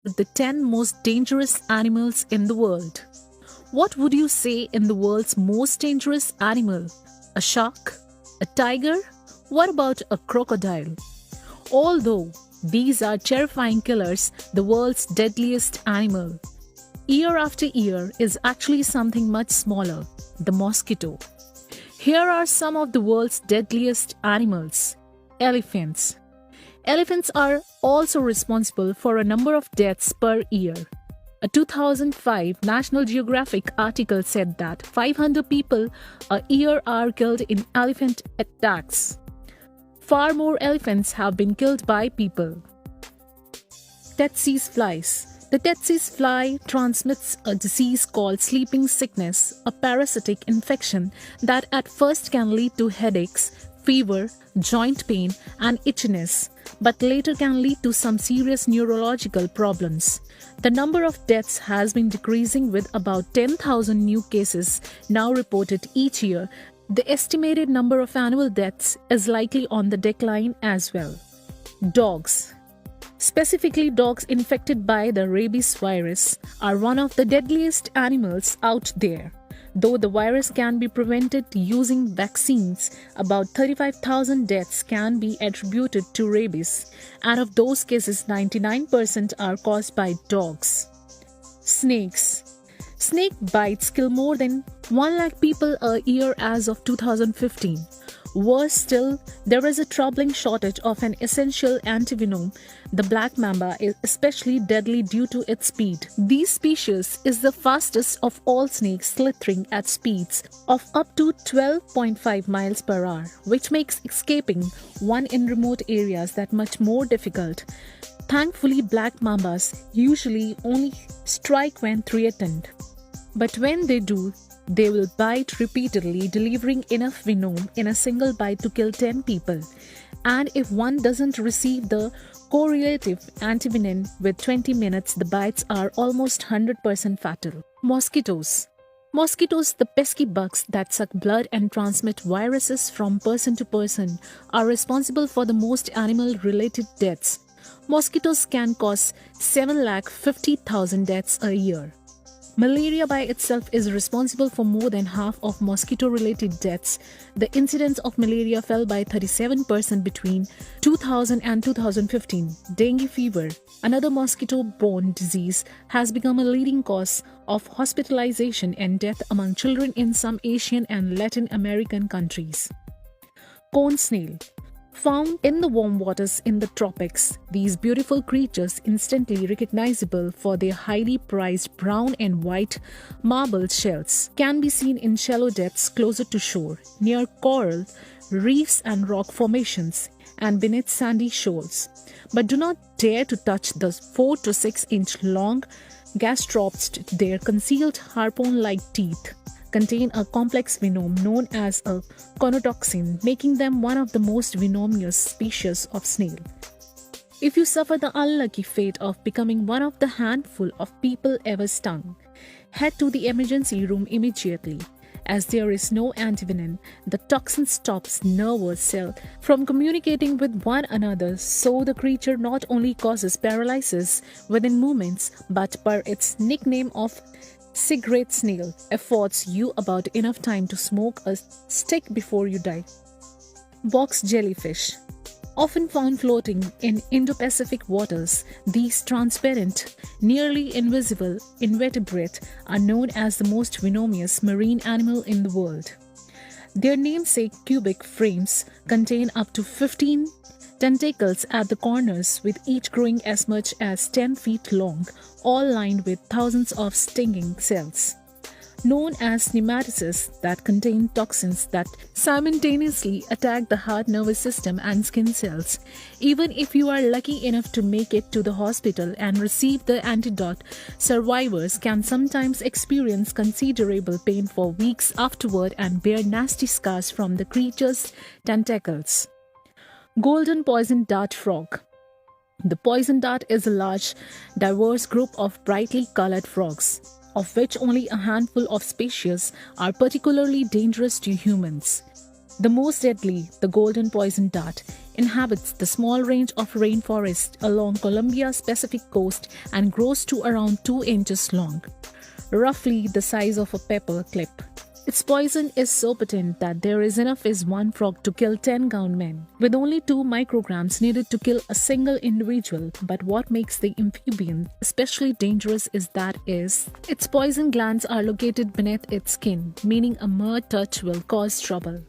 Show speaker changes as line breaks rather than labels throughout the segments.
the 10 most dangerous animals in the world. What would you say in the world's most dangerous animal? A shark? A tiger? What about a crocodile? Although these are terrifying killers, the world's deadliest animal, year after year, is actually something much smaller, the mosquito. Here are some of the world's deadliest animals. Elephants. Elephants are also responsible for a number of deaths per year. A 2005 National Geographic article said that 500 people a year are killed in elephant attacks. Far more elephants have been killed by people. Tsetse flies. The tsetse fly transmits a disease called sleeping sickness, a parasitic infection that at first can lead to headaches, fever, joint pain, and itchiness, but later can lead to some serious neurological problems. The number of deaths has been decreasing with about 10,000 new cases now reported each year. The estimated number of annual deaths is likely on the decline as well. Dogs. Specifically, dogs infected by the rabies virus are one of the deadliest animals out there. Though the virus can be prevented using vaccines, about 35,000 deaths can be attributed to rabies, and of those cases, 99% are caused by dogs. Snakes. Snake bites kill more than 1 lakh people a year as of 2015. Worse still, there is a troubling shortage of an essential antivenom. The black mamba is especially deadly due to its speed. This species is the fastest of all snakes, slithering at speeds of up to 12.5 miles per hour, which makes escaping one in remote areas that much more difficult. Thankfully, black mambas usually only strike when threatened. But when they do, they will bite repeatedly, delivering enough venom in a single bite to kill 10 people. And if one doesn't receive the correlative antivenom with 20 minutes, the bites are almost 100% fatal. Mosquitoes. Mosquitoes, the pesky bugs that suck blood and transmit viruses from person to person, are responsible for the most animal-related deaths. Mosquitoes can cause 750,000 deaths a year. Malaria by itself is responsible for more than half of mosquito-related deaths. The incidence of malaria fell by 37% between 2000 and 2015. Dengue fever, another mosquito-borne disease, has become a leading cause of hospitalization and death among children in some Asian and Latin American countries. Cone snail. Found in the warm waters in the tropics, these beautiful creatures, instantly recognizable for their highly prized brown and white marbled shells, can be seen in shallow depths closer to shore, near coral reefs and rock formations, and beneath sandy shoals. But do not dare to touch the 4 to 6 inch long gastrops. Their concealed harpoon-like teeth contain a complex venom known as a conotoxin, making them one of the most venomous species of snail. If you suffer the unlucky fate of becoming one of the handful of people ever stung, head to the emergency room immediately. As there is no antivenom, the toxin stops nervous cells from communicating with one another, so the creature not only causes paralysis within moments, but per its nickname of cigarette snail, affords you about enough time to smoke a stick before you die. Box jellyfish. Often found floating in Indo-Pacific waters, these transparent, nearly invisible invertebrate are known as the most venomous marine animal in the world. Their namesake cubic frames contain up to 15 tentacles at the corners, with each growing as much as 10 feet long, all lined with thousands of stinging cells, known as nematocysts, that contain toxins that simultaneously attack the heart, nervous system, and skin cells. Even if you are lucky enough to make it to the hospital and receive the antidote, survivors can sometimes experience considerable pain for weeks afterward and bear nasty scars from the creature's tentacles. Golden poison dart frog. The poison dart is a large, diverse group of brightly colored frogs, of which only a handful of species are particularly dangerous to humans. The most deadly, the golden poison dart, inhabits the small range of rainforest along Colombia's Pacific coast and grows to around 2 inches long, roughly the size of a paper clip. Its poison is so potent that there is enough as one frog to kill 10 gunmen, with only 2 micrograms needed to kill a single individual. But what makes the amphibian especially dangerous is that its poison glands are located beneath its skin, meaning a mere touch will cause trouble.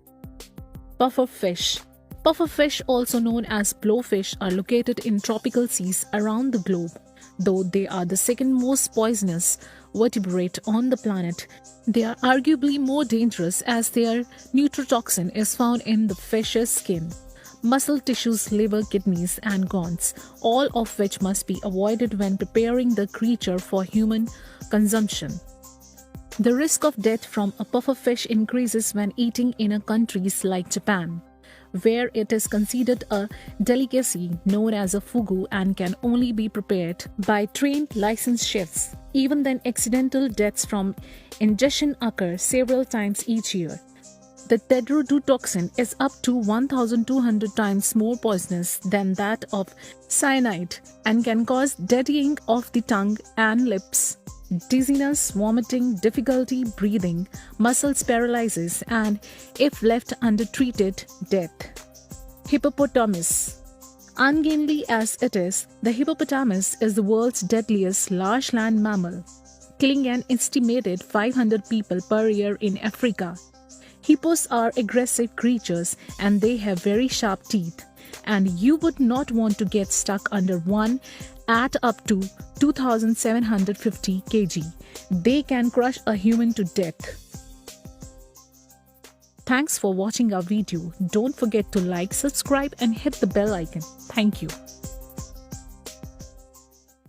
Pufferfish. Pufferfish, also known as blowfish, are located in tropical seas around the globe. Though they are the second most poisonous vertebrate on the planet, they are arguably more dangerous as their neurotoxin is found in the fish's skin, muscle tissues, liver, kidneys, and glands, all of which must be avoided when preparing the creature for human consumption. The risk of death from a pufferfish increases when eating in countries like Japan, where it is considered a delicacy known as a fugu and can only be prepared by trained licensed chefs. Even then, accidental deaths from ingestion occur several times each year. The tetrodotoxin is up to 1,200 times more poisonous than that of cyanide and can cause deadening of the tongue and lips, dizziness, vomiting, difficulty breathing, muscles paralysis, and, if left undertreated, death. Hippopotamus. Ungainly as it is, the hippopotamus is the world's deadliest large land mammal, killing an estimated 500 people per year in Africa. Hippos are aggressive creatures and they have very sharp teeth, and you would not want to get stuck under one at up to 2,750 kg. They can crush a human to death. Thanks for watching our video. Don't forget to like, subscribe, and hit the bell icon. Thank you.